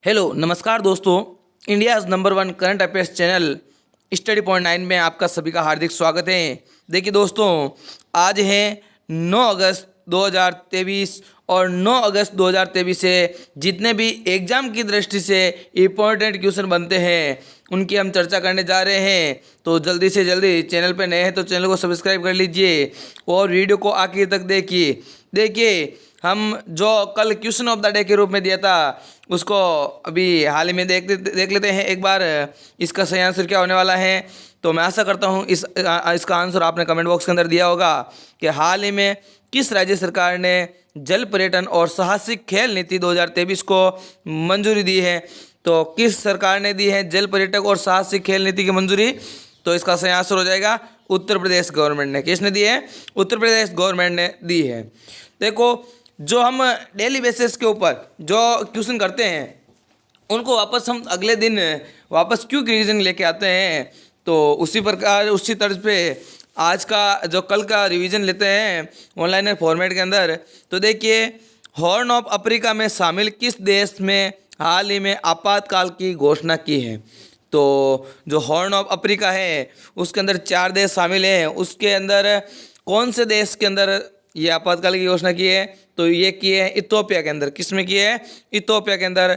Hello नमस्कार दोस्तों। India's number one current affairs channel study point 9 में आपका सभी का हार्दिक स्वागत है। देखिए दोस्तों, आज है 9 अगस्त 2023 और 9 अगस्त 2023 से जितने भी एग्ज़ाम की दृष्टि से इम्पोर्टेंट क्वेश्चन बनते हैं उनकी हम चर्चा करने जा रहे हैं। तो जल्दी से जल्दी, चैनल पर नए हैं तो चैनल को सब्सक्राइब कर लीजिए और वीडियो को आखिर तक देखिए हम जो कल क्वेश्चन ऑफ द डे के रूप में दिया था उसको अभी हाल ही में देख लेते हैं एक बार इसका सही आंसर क्या होने वाला है। तो मैं आशा करता हूँ इसका आंसर आपने कमेंट बॉक्स के अंदर दिया होगा कि हाल ही में किस राज्य सरकार ने जल पर्यटन और साहसिक खेल नीति 2023 को मंजूरी दी है। तो किस सरकार ने दी है जल पर्यटक और साहसिक खेल नीति की मंजूरी? तो इसका सही आंसर हो जाएगा उत्तर प्रदेश गवर्नमेंट ने। किसने दी है? उत्तर प्रदेश गवर्नमेंट ने दी है। देखो, जो हम डेली बेसिस के ऊपर जो क्वेश्चन करते हैं उनको वापस हम अगले दिन वापस क्यों रिवीजन लेके आते हैं, तो उसी प्रकार उसी तर्ज पे आज का जो कल का रिवीजन लेते हैं ऑनलाइन फॉर्मेट के अंदर। तो देखिए, हॉर्न ऑफ अफ्रीका में शामिल किस देश में हाल ही में आपातकाल की घोषणा की है? तो जो हॉर्न ऑफ अफ्रीका है उसके अंदर 4 देश शामिल हैं। उसके अंदर कौन से देश के अंदर ये आपातकाल की घोषणा की है? तो ये की है इथोपिया के अंदर। किस में की है? इथोपिया के अंदर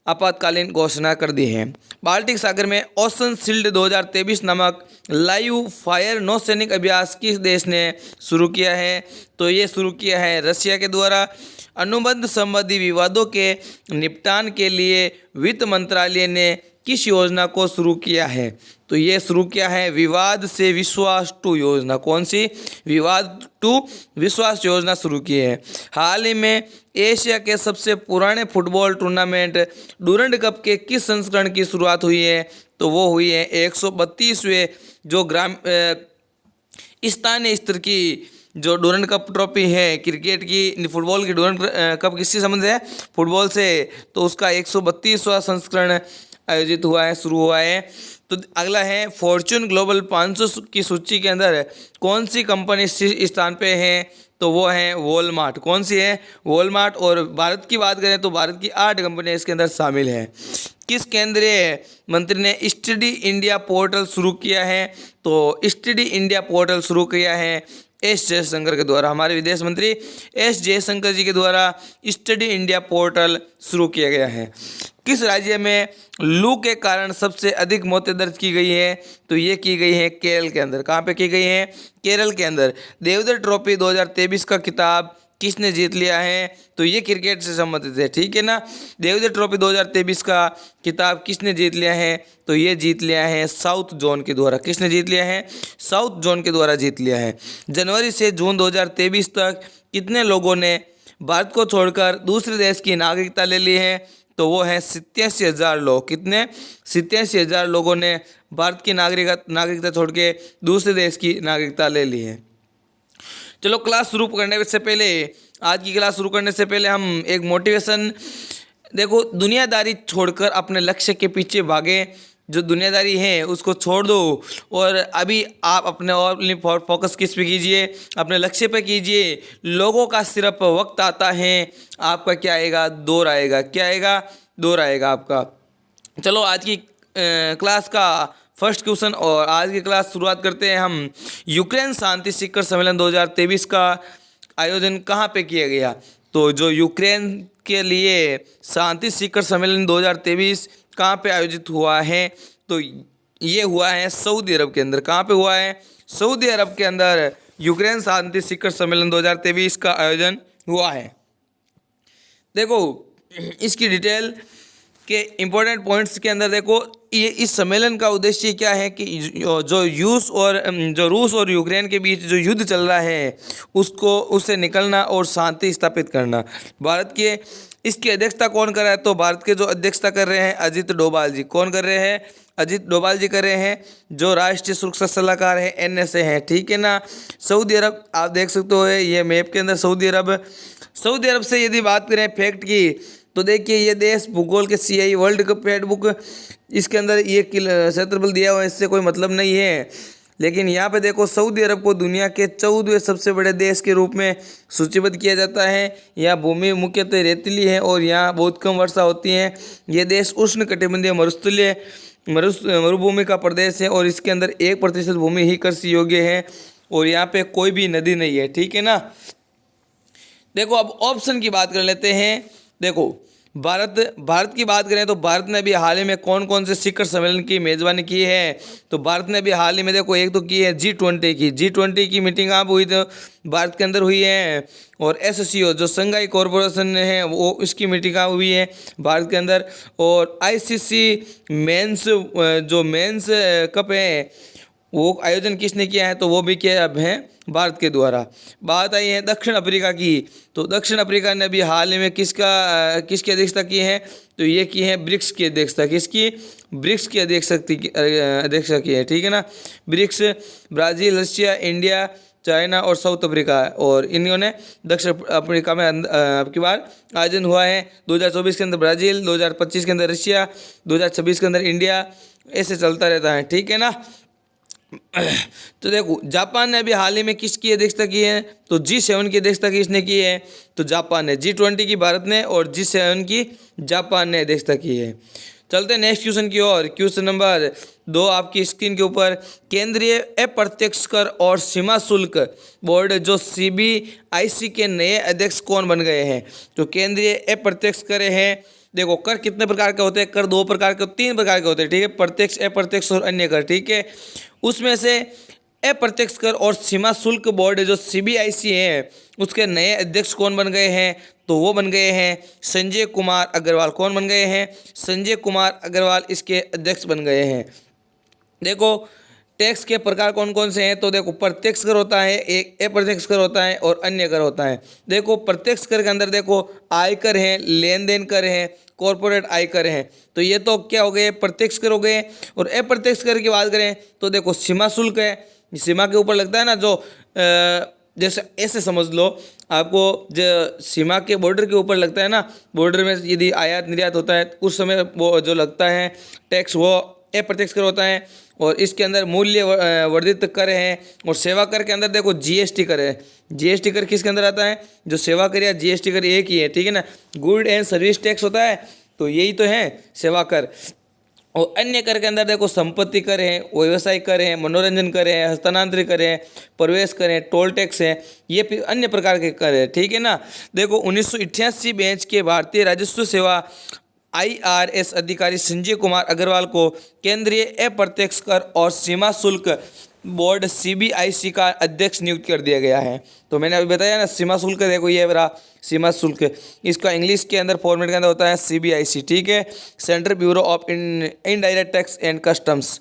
आपातकालीन घोषणा कर दी है। बाल्टिक सागर में ओशन शील्ड 2023 नामक लाइव फायर नौसैनिक अभ्यास किस देश ने शुरू किया है? तो ये शुरू किया है रशिया के द्वारा। अनुबंध संबंधी विवादों के निपटान के लिए वित्त मंत्रालय ने किस योजना को शुरू किया है? तो ये शुरू किया है विवाद से विश्वास टू योजना। कौन सी? विवाद टू विश्वास योजना शुरू की है। हाल ही में एशिया के सबसे पुराने फुटबॉल टूर्नामेंट डूरंड कप के किस संस्करण की शुरुआत हुई है? तो वो हुई है 132वें जो स्थानीय स्तर की जो डूरंड कप ट्रॉफी है क्रिकेट की, फुटबॉल की डूरंड कप किससे संबंध है? फुटबॉल से। तो उसका 132वां संस्करण आयोजित हुआ है, शुरू हुआ है। तो अगला है फॉर्च्यून ग्लोबल 500 की सूची के अंदर कौन सी कंपनी शीर्ष स्थान पे है? तो वो है वॉलमार्ट। कौन सी है? वॉलमार्ट। और भारत की बात करें तो भारत की 8 कंपनियां इसके अंदर शामिल हैं। किस केंद्रीय मंत्री ने स्टडी इंडिया पोर्टल शुरू किया है? तो स्टडी इंडिया पोर्टल शुरू किया है एस जयशंकर के द्वारा। हमारे विदेश मंत्री एस जयशंकर जी के द्वारा स्टडी इंडिया पोर्टल शुरू किया गया है। किस राज्य में लू के कारण सबसे अधिक मौतें दर्ज की गई है? तो ये की गई है केरल के अंदर। कहाँ पे की गई है? केरल के अंदर। देवधर ट्रॉफी 2023 का खिताब किसने जीत लिया है? तो ये क्रिकेट से संबंधित है, ठीक है ना। देवधर ट्रॉफी 2023 का खिताब किसने जीत लिया है? तो ये जीत लिया है साउथ जोन के द्वारा। किसने जीत लिया है? साउथ जोन के द्वारा जीत लिया है। जनवरी से जून 2023 तक कितने लोगों ने भारत को छोड़कर दूसरे देश की नागरिकता ले ली है? तो वो है 87,000 लोग। कितने? 87,000 लोगों ने भारत की नागरिकता छोड़ के दूसरे देश की नागरिकता ले ली है। चलो, क्लास शुरू करने से पहले, आज की क्लास शुरू करने से पहले हम एक मोटिवेशन, देखो, दुनियादारी छोड़कर अपने लक्ष्य के पीछे भागे। जो दुनियादारी है उसको छोड़ दो और अभी आप अपने और फोकस किस पे कीजिए? अपने लक्ष्य पे कीजिए। लोगों का सिर्फ वक्त आता है, आपका क्या आएगा? दौर आएगा। क्या आएगा? दौर आएगा आपका। चलो, आज की क्लास का फर्स्ट क्वेश्चन और आज की क्लास शुरुआत करते हैं हम। यूक्रेन शांति शिखर सम्मेलन 2023 का आयोजन कहाँ पे किया गया? तो जो यूक्रेन के लिए शांति शिखर सम्मेलन 2023 कहाँ पे आयोजित हुआ है? तो ये हुआ है सऊदी अरब के अंदर। कहाँ पे हुआ है? सऊदी अरब के अंदर यूक्रेन शांति शिखर सम्मेलन 2023 का आयोजन हुआ है। देखो, इसकी डिटेल के इम्पोर्टेंट पॉइंट्स के अंदर देखो, ये इस सम्मेलन का उद्देश्य क्या है कि जो रूस और यूक्रेन के बीच जो युद्ध चल रहा है उससे निकलना और शांति स्थापित करना। भारत के इसकी अध्यक्षता कौन कर रहा है? तो भारत के जो अध्यक्षता कर रहे हैं अजित डोभाल जी। कौन कर रहे हैं? अजित डोभाल जी कर रहे हैं, जो राष्ट्रीय सुरक्षा सलाहकार है, NSA है, ठीक है ना। सऊदी अरब आप देख सकते हो, ये मैप के अंदर सऊदी अरब से यदि बात करें फैक्ट की, तो देखिए ये देश भूगोल के CI world cup fact book, इसके अंदर ये क्षेत्रफल दिया हुआ है, इससे कोई मतलब नहीं है। लेकिन यहाँ पे देखो सऊदी अरब को दुनिया के 14वें सबसे बड़े देश के रूप में सूचीबद्ध किया जाता है। यहाँ भूमि मुख्यतः रेतीली है और यहाँ बहुत कम वर्षा होती है। ये देश उष्णकटिबंधीय मरुभूमि का प्रदेश है और इसके अंदर 1% भूमि ही कृषि योग्य है और यहाँ पे कोई भी नदी नहीं है। ठीक है ना। देखो अब ऑप्शन की बात कर लेते हैं। देखो भारत की बात करें तो भारत ने अभी हाल ही में कौन कौन से शिखर सम्मेलन की मेजबानी की है। तो भारत ने अभी हाल ही में देखो एक तो की है G20 की मीटिंग आप हुई तो भारत के अंदर हुई है। और SCO जो संघाई कॉरपोरेशन है वो इसकी मीटिंग हुई है भारत के अंदर। और ICC मेंस जो मेंस कप है वो आयोजन किसने किया है, तो वो भी किया अब है भारत के द्वारा। बात आई है दक्षिण अफ्रीका की, तो दक्षिण अफ्रीका ने अभी हाल ही में किसकी अध्यक्षता की है, तो ये की है ब्रिक्स की अध्यक्षता। किसकी? ब्रिक्स की अध्यक्षता की है। ठीक है ना। BRICS Brazil, Russia, India, China और साउथ अफ्रीका, और इन्होंने दक्षिण अफ्रीका में अब की बार आयोजन हुआ है। 2024 के अंदर ब्राज़ील, 2025 के अंदर रशिया, 2026 के अंदर इंडिया, ऐसे चलता रहता है। ठीक है ना। तो देखो जापान ने अभी हाल ही में किसकी अध्यक्षता की है, तो G7 की अध्यक्षता किसने की है, तो जापान ने। G20 की भारत ने और G7 की जापान ने अध्यक्षता की है। चलते हैं नेक्स्ट क्वेश्चन की ओर। क्वेश्चन नंबर 2 आपकी स्क्रीन के ऊपर। केंद्रीय अप्रत्यक्ष कर और सीमा शुल्क बोर्ड जो CBIC के नए अध्यक्ष कौन बन गए हैं, तो केंद्रीय अप्रत्यक्ष कर है। देखो कर कितने प्रकार के होते हैं, कर 2 प्रकार के, 3 प्रकार के होते हैं। ठीक है, प्रत्यक्ष, अप्रत्यक्ष और अन्य कर। ठीक है, उसमें से अप्रत्यक्ष कर और सीमा शुल्क बोर्ड जो CBIC है उसके नए अध्यक्ष कौन बन गए हैं, तो वो बन गए हैं संजय कुमार अग्रवाल। कौन बन गए हैं? संजय कुमार अग्रवाल इसके अध्यक्ष बन गए हैं। देखो टैक्स के प्रकार कौन कौन से हैं, तो देखो प्रत्यक्ष कर होता है, एक अप्रत्यक्ष कर होता है और अन्य कर होता है। देखो प्रत्यक्ष कर के अंदर देखो आयकर है, लेन देन कर है, कॉर्पोरेट आयकर है, तो ये तो क्या हो गए, प्रत्यक्ष कर हो गए। और अप्रत्यक्ष कर की बात करें तो देखो सीमा शुल्क है, सीमा के ऊपर लगता है ना, जो जैसे ऐसे समझ लो आपको, जो सीमा के बॉर्डर के ऊपर लगता है ना, बॉर्डर में यदि आयात निर्यात होता है उस समय वो जो लगता है टैक्स, वो अप्रत्यक्ष कर होता है। और इसके अंदर मूल्य वर्धित कर है। और सेवा कर के अंदर देखो GST कर है। GST कर किसके अंदर आता है, जो सेवा कर या GST कर एक ही है। ठीक है ना। गुड एंड सर्विस टैक्स होता है, तो यही तो है सेवा कर। और अन्य कर के अंदर देखो संपत्ति कर है, व्यवसाय कर है, मनोरंजन कर है, हस्तांतरित कर है, प्रवेश कर है, टोल टैक्स है, ये अन्य प्रकार के कर है। ठीक है ना। देखो 1988 बैच के भारतीय राजस्व सेवा IRS अधिकारी संजय कुमार अग्रवाल को केंद्रीय अप्रत्यक्ष कर और सीमा शुल्क बोर्ड CBIC का अध्यक्ष नियुक्त कर दिया गया है। तो मैंने अभी बताया ना सीमा शुल्क, देखो ये रहा सीमा शुल्क, इसका इंग्लिश के अंदर फॉर्मेट के अंदर होता है CBIC। ठीक है, central bureau of indirect tax and customs.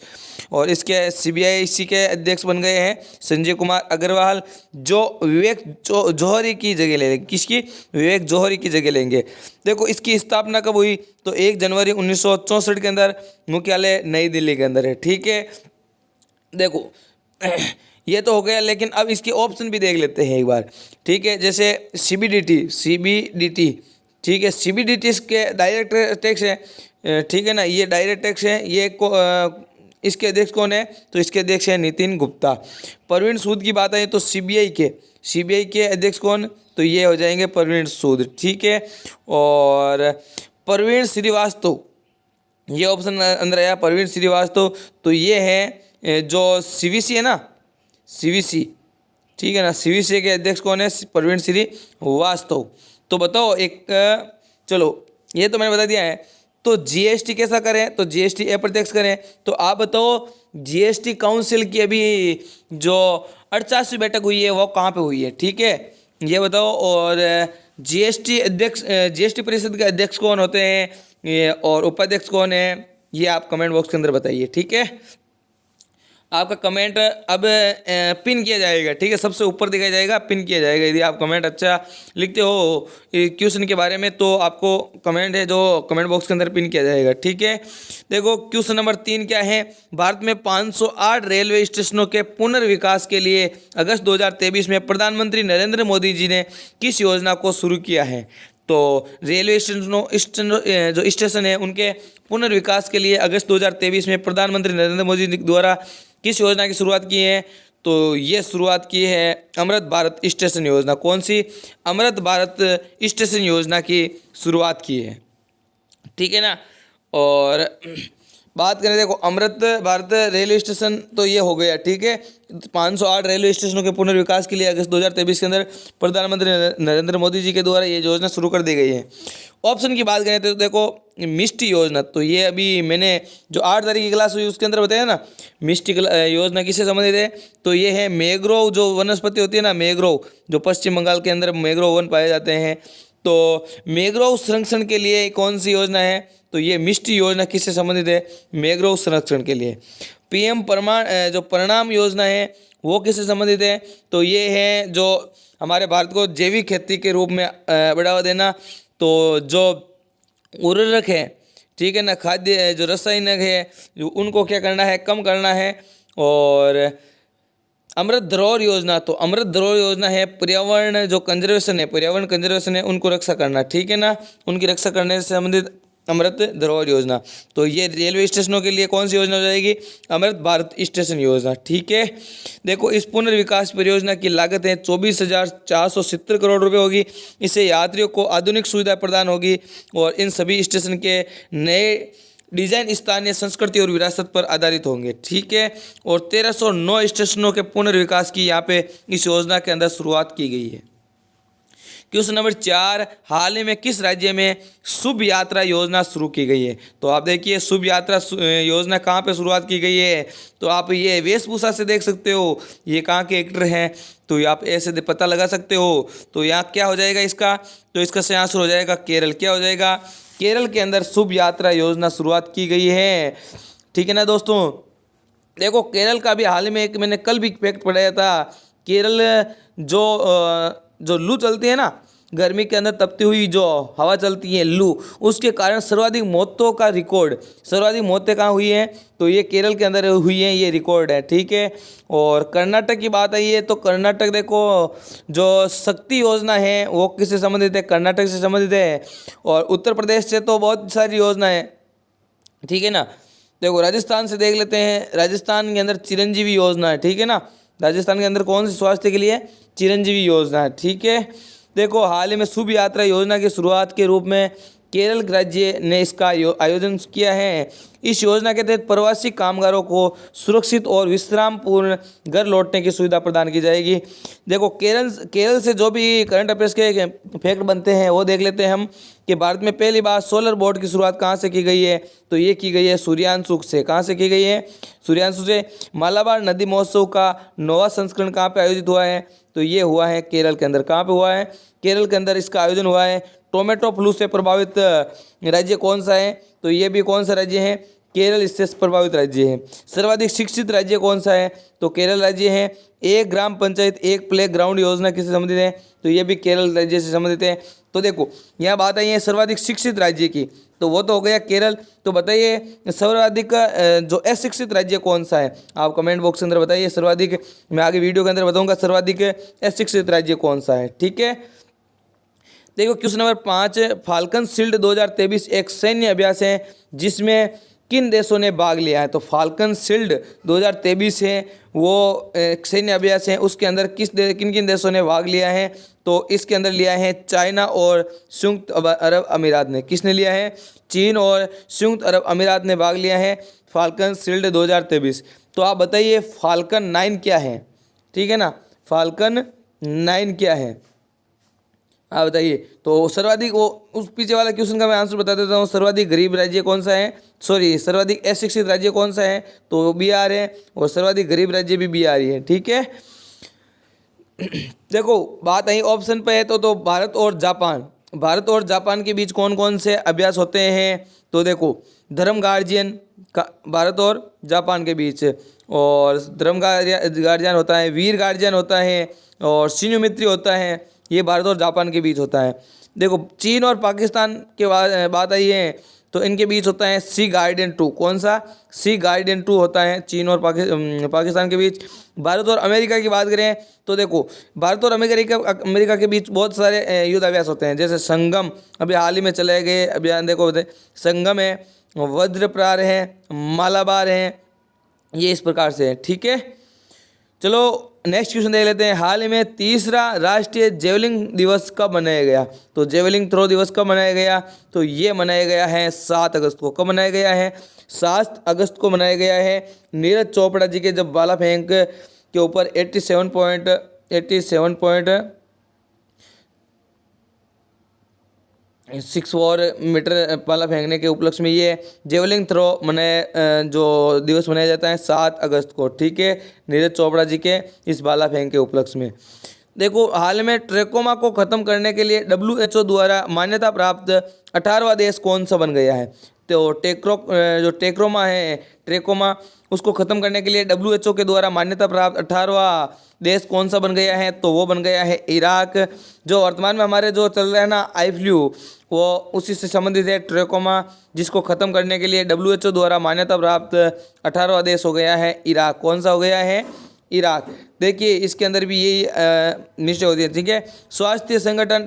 और इसके CBIC के अध्यक्ष बन गए हैं संजय कुमार अग्रवाल, जो विवेक जौहरी की जगह ले लेंगे। किसकी? विवेक जौहरी की जगह लेंगे। देखो इसकी स्थापना कब हुई, तो 1 जनवरी 1964 के अंदर, मुख्यालय नई दिल्ली के अंदर है। ठीक है, देखो ये तो हो गया, लेकिन अब इसके ऑप्शन भी देख लेते हैं एक बार। ठीक है, जैसे CBDT। ठीक है, CBDT इसके डायरेक्ट टैक्स है। ठीक है ना, ये डायरेक्ट टैक्स है। ये इसके अध्यक्ष कौन है, तो इसके अध्यक्ष है नितिन गुप्ता। प्रवीण सूद की बात आई तो CBI के अध्यक्ष कौन, तो ये हो जाएंगे प्रवीण सूद। ठीक है, और प्रवीण श्रीवास्तव, ये ऑप्शन अंदर आया प्रवीण श्रीवास्तव, तो ये है जो CVC है ना, CVC। ठीक है ना, CVC के अध्यक्ष कौन है, प्रवीण श्रीवास्तव। तो बताओ एक, चलो ये तो मैंने बता दिया है। तो GST कैसा करें, तो GST अप्रत्यक्ष करें। तो आप बताओ GST काउंसिल की अभी जो 88वीं बैठक हुई है वो कहाँ पे हुई है, ठीक है, ये बताओ। और GST परिषद के अध्यक्ष कौन होते हैं और उपाध्यक्ष कौन है, ये आप कमेंट बॉक्स के अंदर बताइए। ठीक है, आपका कमेंट अब पिन किया जाएगा। ठीक है, सबसे ऊपर दिखाया जाएगा, पिन किया जाएगा। यदि आप कमेंट अच्छा लिखते हो क्वेश्चन के बारे में तो आपको कमेंट है जो कमेंट बॉक्स के अंदर पिन किया जाएगा। ठीक है, देखो क्वेश्चन नंबर 3 क्या है। भारत में 508 रेलवे स्टेशनों के पुनर्विकास के लिए अगस्त 2023 में प्रधानमंत्री नरेंद्र मोदी जी ने किस योजना को शुरू किया है। तो रेलवे जो स्टेशन है उनके पुनर्विकास के लिए अगस्त 2023 में प्रधानमंत्री नरेंद्र मोदी द्वारा किस योजना की शुरुआत की है? तो ये शुरुआत की है अमृत भारत स्टेशन योजना। कौन सी? अमृत भारत स्टेशन योजना की शुरुआत की है, ठीक है ना। और बात करें, देखो अमृत भारत रेलवे स्टेशन तो ये हो गया, ठीक है। 508 रेलवे स्टेशनों के पुनर्विकास के लिए अगस्त 2023 के अंदर प्रधानमंत्री नरेंद्र मोदी जी के द्वारा ये योजना शुरू कर दी गई है। ऑप्शन की बात करें तो देखो मिष्टी योजना, तो ये अभी मैंने जो 8 तारीख की क्लास हुई उसके अंदर बताया ना, मिष्टी योजना किससे संबंधित है? तो ये है मैंग्रोव, जो वनस्पति होती है ना मैंग्रोव, जो पश्चिम बंगाल के अंदर मैंग्रोव वन पाए जाते हैं, तो मैंग्रोव संरक्षण के लिए कौन सी योजना है? तो ये मिष्टी योजना किससे संबंधित है? मैंग्रोव संरक्षण के लिए। पीएम जो परिणाम योजना है वो किससे संबंधित है? तो ये है जो हमारे भारत को जैविक खेती के रूप में बढ़ावा देना, तो जो उर्वरक है, ठीक है ना, खाद्य जो रसायनिक है, जो उनको क्या करना है? कम करना है। और अमृत धरोहर योजना, तो अमृत धरोहर योजना है पर्यावरण जो कंजर्वेशन है, पर्यावरण कंजर्वेशन है उनको रक्षा करना, ठीक है ना, उनकी रक्षा करने से संबंधित अमृत धरोहर योजना। तो ये रेलवे स्टेशनों के लिए कौन सी योजना हो जाएगी? अमृत भारत स्टेशन योजना, ठीक है। देखो इस पुनर्विकास परियोजना की लागत है 24,470 करोड़ रुपए होगी। इससे यात्रियों को आधुनिक सुविधा प्रदान होगी और इन सभी स्टेशन के नए डिजाइन स्थानीय संस्कृति और विरासत पर आधारित होंगे, ठीक है। और 1309 स्टेशनों के पुनर्विकास की यहाँ पे इस योजना के अंदर शुरुआत की गई है। क्वेश्चन नंबर 4, हाल ही में किस राज्य में शुभ यात्रा योजना शुरू की गई है? तो आप देखिए शुभ यात्रा योजना कहाँ पे शुरुआत की गई है? तो आप ये वेशभूषा से देख सकते हो ये कहाँ के एक्टर हैं, तो आप ऐसे पता लगा सकते हो। तो यहाँ क्या हो जाएगा इसका? तो इसका सही आंसर हो जाएगा केरल। क्या हो जाएगा? केरल के अंदर शुभ यात्रा योजना शुरुआत की गई है, ठीक है ना दोस्तों। देखो केरल का भी हाल ही में एक मैंने कल भी फैक्ट पढ़ाया था। केरल जो लू चलती है ना, गर्मी के अंदर तपती हुई जो हवा चलती है लू, उसके कारण सर्वाधिक मौतों का रिकॉर्ड, सर्वाधिक मौतें कहाँ हुई हैं? तो ये केरल के अंदर हुई हैं, ये रिकॉर्ड है, ठीक है। और कर्नाटक की बात आई है तो कर्नाटक देखो जो शक्ति योजना है वो किससे संबंधित है? कर्नाटक से संबंधित है। और उत्तर प्रदेश से तो बहुत सारी योजना है, ठीक है ना। देखो राजस्थान से देख लेते हैं, राजस्थान के अंदर चिरंजीवी योजना है, ठीक है ना। राजस्थान के अंदर कौन सी स्वास्थ्य के लिए? चिरंजीवी योजना है, ठीक है। देखो हाल ही में शुभ यात्रा योजना की शुरुआत के रूप में केरल राज्य ने इसका आयोजन किया है। इस योजना के तहत प्रवासी कामगारों को सुरक्षित और विश्रामपूर्ण घर लौटने की सुविधा प्रदान की जाएगी। देखो केरल से जो भी करंट अफेयर्स के फैक्ट बनते हैं वो देख लेते हैं हम, कि भारत में पहली बार सोलर बोर्ड की शुरुआत कहाँ से की गई है? तो ये की गई है सूर्यांशु से। कहाँ से की गई है? सूर्यांशु से। मालाबार नदी महोत्सव का 9वां संस्करण कहाँ पे आयोजित हुआ है? तो ये हुआ है केरल के अंदर। कहाँ पे हुआ है? केरल के अंदर इसका आयोजन हुआ है। टोमेटो फ्लू से प्रभावित राज्य कौन सा है? तो ये भी कौन सा राज्य है? केरल इससे प्रभावित राज्य है। सर्वाधिक शिक्षित राज्य कौन सा है? तो केरल राज्य है। एक ग्राम पंचायत एक प्ले ग्राउंड योजना किससे संबंधित है? तो ये भी केरल राज्य से संबंधित है। तो देखो यहाँ बात आई है सर्वाधिक शिक्षित राज्य की, तो वो तो हो गया केरल। तो बताइए सर्वाधिक जो अशिक्षित राज्य कौन सा है? आप कमेंट बॉक्स के अंदर बताइए सर्वाधिक, मैं आगे वीडियो के अंदर बताऊंगा सर्वाधिक अशिक्षित राज्य कौन सा है, ठीक है। देखो क्वेश्चन नंबर 5, फाल्कन शील्ड 2023 एक सैन्य अभ्यास है जिसमें किन देशों ने भाग लिया है? तो फाल्कन शील्ड 2023 है वो एक सैन्य अभ्यास है, उसके अंदर किन किन देशों ने भाग लिया है? तो इसके अंदर लिया है चाइना और संयुक्त अरब अमीरात ने। किसने लिया है? चीन और संयुक्त अरब अमीरात ने भाग लिया है फाल्कन शील्ड 2023। तो आप बताइए फाल्कन 9 क्या है, ठीक है ना, फाल्कन 9 क्या है आप बताइए। तो सर्वाधिक वो उस पीछे वाला क्वेश्चन का मैं आंसर बता देता हूँ। सर्वाधिक गरीब राज्य कौन सा है? सॉरी, सर्वाधिक अशिक्षित राज्य कौन सा है? तो बिहार है। और सर्वाधिक गरीब राज्य भी बिहार ही है, ठीक है। देखो बात आई ऑप्शन पे है तो भारत और जापान, भारत और जापान के बीच कौन कौन से अभ्यास होते हैं? तो देखो धर्म गार्जियन का भारत और जापान के बीच, और धर्म गार्जियन होता है, वीर गार्जियन होता है, और सिन्यु मित्री होता है। ये भारत और जापान के बीच होता है। देखो चीन और पाकिस्तान के बात आई है तो इनके बीच होता है सी गार्डियन 2। कौन सा? सी गार्डियन 2 होता है चीन और पाकिस्तान के बीच। भारत और अमेरिका की बात करें तो देखो भारत और अमेरिका के बीच बहुत सारे युद्ध अभ्यास होते हैं, जैसे संगम अभी हाल ही में चले गए अभियान। देखो संगम है, वज्र प्रहार है, मालाबार है, ये इस प्रकार से है, ठीक है। चलो नेक्स्ट क्वेश्चन देख लेते हैं। हाल ही में तीसरा राष्ट्रीय जेवलिंग दिवस कब मनाया गया? तो जेवलिंग थ्रो दिवस कब मनाया गया? तो ये मनाया गया है 7 अगस्त को। कब मनाया गया है? 7 अगस्त को मनाया गया है। नीरज चोपड़ा जी के जब भाला फेंक के ऊपर 87.6 भाला फेंकने के उपलक्ष्य में ये जेवलिंग थ्रो जो दिवस मनाया जाता है 7 अगस्त को, ठीक है, नीरज चोपड़ा जी के इस भाला फेंक के उपलक्ष्य में। देखो हाल में ट्रेकोमा को खत्म करने के लिए WHO द्वारा मान्यता प्राप्त 18वां देश कौन सा बन गया है? तो ट्रेकोमा है, ट्रेकोमा उसको खत्म करने के लिए WHO के द्वारा मान्यता प्राप्त 18वां देश कौन सा बन गया है? तो वो बन गया है इराक। जो वर्तमान में हमारे जो चल रहा है ना आई फ्लू, वो उसी से संबंधित है ट्रेकोमा, जिसको खत्म करने के लिए WHO द्वारा मान्यता प्राप्त 18वां देश हो गया है इराक। कौन सा हो गया है? इराक। देखिए इसके अंदर भी यही निश्चय होती है, ठीक है। स्वास्थ्य संगठन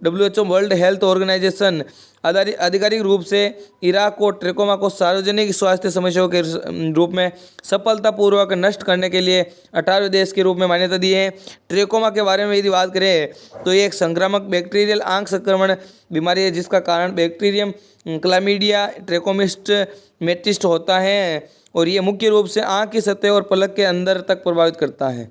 WHO वर्ल्ड हेल्थ ऑर्गेनाइजेशन आधिकारिक रूप से इराक को ट्रेकोमा को सार्वजनिक स्वास्थ्य समस्याओं के रूप में सफलतापूर्वक नष्ट करने के लिए 18वें देश के रूप में मान्यता दी है। ट्रेकोमा के बारे में यदि बात करें तो ये एक संक्रामक बैक्टीरियल आंख संक्रमण बीमारी है, जिसका कारण बैक्टीरियम क्लामीडिया ट्रेकोमिस्ट मेटिस्ट होता है, और ये मुख्य रूप से आंख की सतह और पलक के अंदर तक प्रभावित करता है।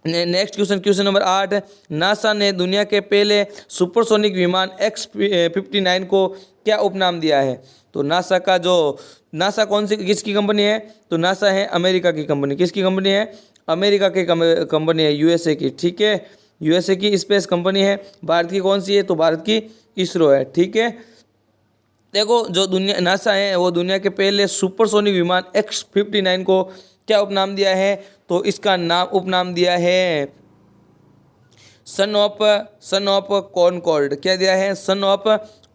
Next question number 8। नासा ने दुनिया के पहले सुपरसोनिक विमान X-59 को क्या उपनाम दिया है? तो नासा किसकी कंपनी है? तो नासा है अमेरिका की कंपनी। किसकी कंपनी है? अमेरिका की कंपनी है, USA की, ठीक है, USA की स्पेस कंपनी है। भारत की कौन सी है? तो भारत की इसरो है, ठीक है। देखो जो नासा है वो दुनिया के पहले सुपरसोनिक विमान X-59 को क्या उपनाम दिया है? तो इसका उपनाम दिया है सन ऑफ कॉनकॉर्ड। क्या दिया है? सन ऑफ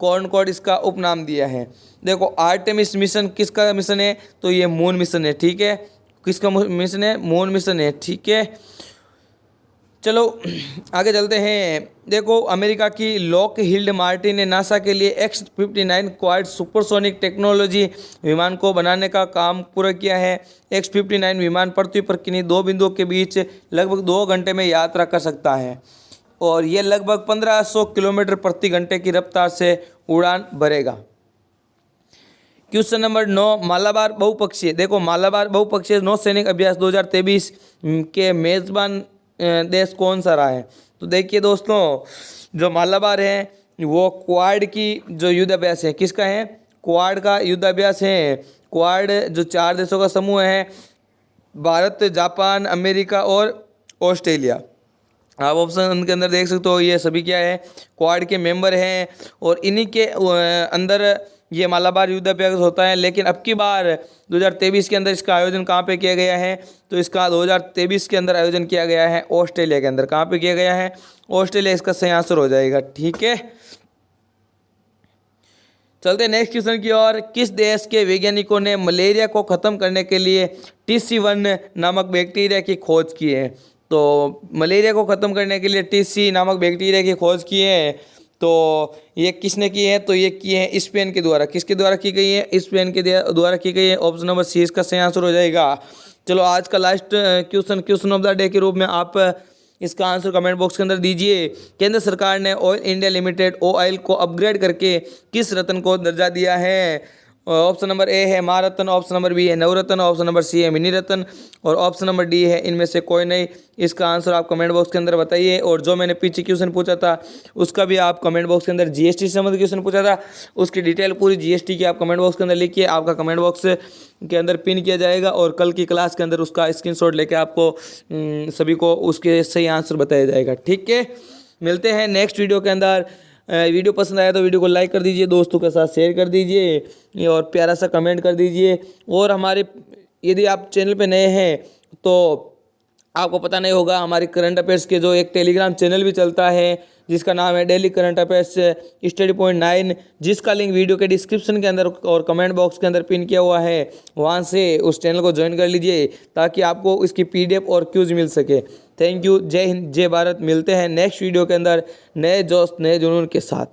कॉनकॉर्ड इसका उपनाम दिया है। देखो आर्टेमिस मिशन किसका मिशन है? तो ये मून मिशन है, ठीक है। किसका मिशन है? मून मिशन है, ठीक है। चलो आगे चलते हैं। देखो अमेरिका की लॉकहीड मार्टिन ने नासा के लिए X-59 क्वाड सुपरसोनिक टेक्नोलॉजी विमान को बनाने का काम पूरा किया है। X-59 विमान पृथ्वी पर किन्हीं दो बिंदुओं के बीच लगभग 2 घंटे में यात्रा कर सकता है, और यह लगभग 1500 किलोमीटर प्रति घंटे की रफ्तार से उड़ान भरेगा। Question number 9। मालाबार बहुपक्षीय। देखो मालाबार बहुपक्षीय नौसैनिक अभ्यास 2023 के मेजबान देश कौन सा रहा है? तो देखिए दोस्तों, जो मालाबार है वो क्वाड की जो युद्ध अभ्यास है, किसका है? क्वाड का युद्ध अभ्यास है। क्वाड जो 4 देशों का समूह है, भारत, जापान, अमेरिका और ऑस्ट्रेलिया। आप ऑप्शन के अंदर देख सकते हो, ये सभी क्या है? क्वाड के मेंबर हैं, और इन्हीं के अंदर ये मालाबार युद्ध अभ्यास होता है। लेकिन अब की बार 2023 के अंदर इसका आयोजन कहाँ पे किया गया है? तो इसका 2023 के अंदर आयोजन किया गया है ऑस्ट्रेलिया के अंदर। कहाँ पे किया गया है? ऑस्ट्रेलिया इसका सही आंसर हो जाएगा, ठीक है। चलते हैं नेक्स्ट क्वेश्चन की ओर। किस देश के वैज्ञानिकों ने मलेरिया को खत्म करने के लिए TC1 नामक बैक्टीरिया की खोज की है? तो मलेरिया को ख़त्म करने के लिए TC नामक बैक्टीरिया की खोज की है, तो ये किसने की है? तो ये की है स्पेन के द्वारा। किसके द्वारा की गई है? स्पेन के द्वारा की गई है। ऑप्शन नंबर सी इसका सही आंसर हो जाएगा। चलो आज का last question of the day के रूप में आप इसका आंसर कमेंट बॉक्स के अंदर दीजिए। केंद्र सरकार ने ऑयल इंडिया लिमिटेड OIL को अपग्रेड करके किस रत्न को दर्जा दिया है? ऑप्शन नंबर ए है महारत्न, ऑप्शन नंबर बी है नवरत्न, ऑप्शन नंबर सी है मिनी रत्न, और ऑप्शन नंबर डी है इनमें से कोई नहीं। इसका आंसर आप कमेंट बॉक्स के अंदर बताइए। और जो मैंने पीछे क्वेश्चन पूछा था उसका भी आप कमेंट बॉक्स के अंदर GST से संबंधित क्वेश्चन पूछा था, उसकी डिटेल पूरी GST की आप कमेंट बॉक्स के अंदर लिखिए। आपका कमेंट बॉक्स के अंदर पिन किया जाएगा, और कल की क्लास के अंदर उसका स्क्रीनशॉट लेके आपको सभी को उसके सही आंसर बताया जाएगा, ठीक है। मिलते हैं नेक्स्ट वीडियो के अंदर। वीडियो पसंद आया तो वीडियो को लाइक कर दीजिए, दोस्तों के साथ शेयर कर दीजिए, और प्यारा सा कमेंट कर दीजिए। और हमारे यदि आप चैनल पे नए हैं तो आपको पता नहीं होगा, हमारे करंट अफेयर्स के जो एक टेलीग्राम चैनल भी चलता है जिसका नाम है daily current affairs study point 9, जिसका लिंक वीडियो के डिस्क्रिप्शन के अंदर और कमेंट बॉक्स के अंदर पिन किया हुआ है। वहाँ से उस चैनल को ज्वाइन कर लीजिए ताकि आपको इसकी PDF और क्यूज मिल सके। Thank you. जय हिंद, जय भारत। मिलते हैं नेक्स्ट वीडियो के अंदर नए जोश नए जुनून के साथ।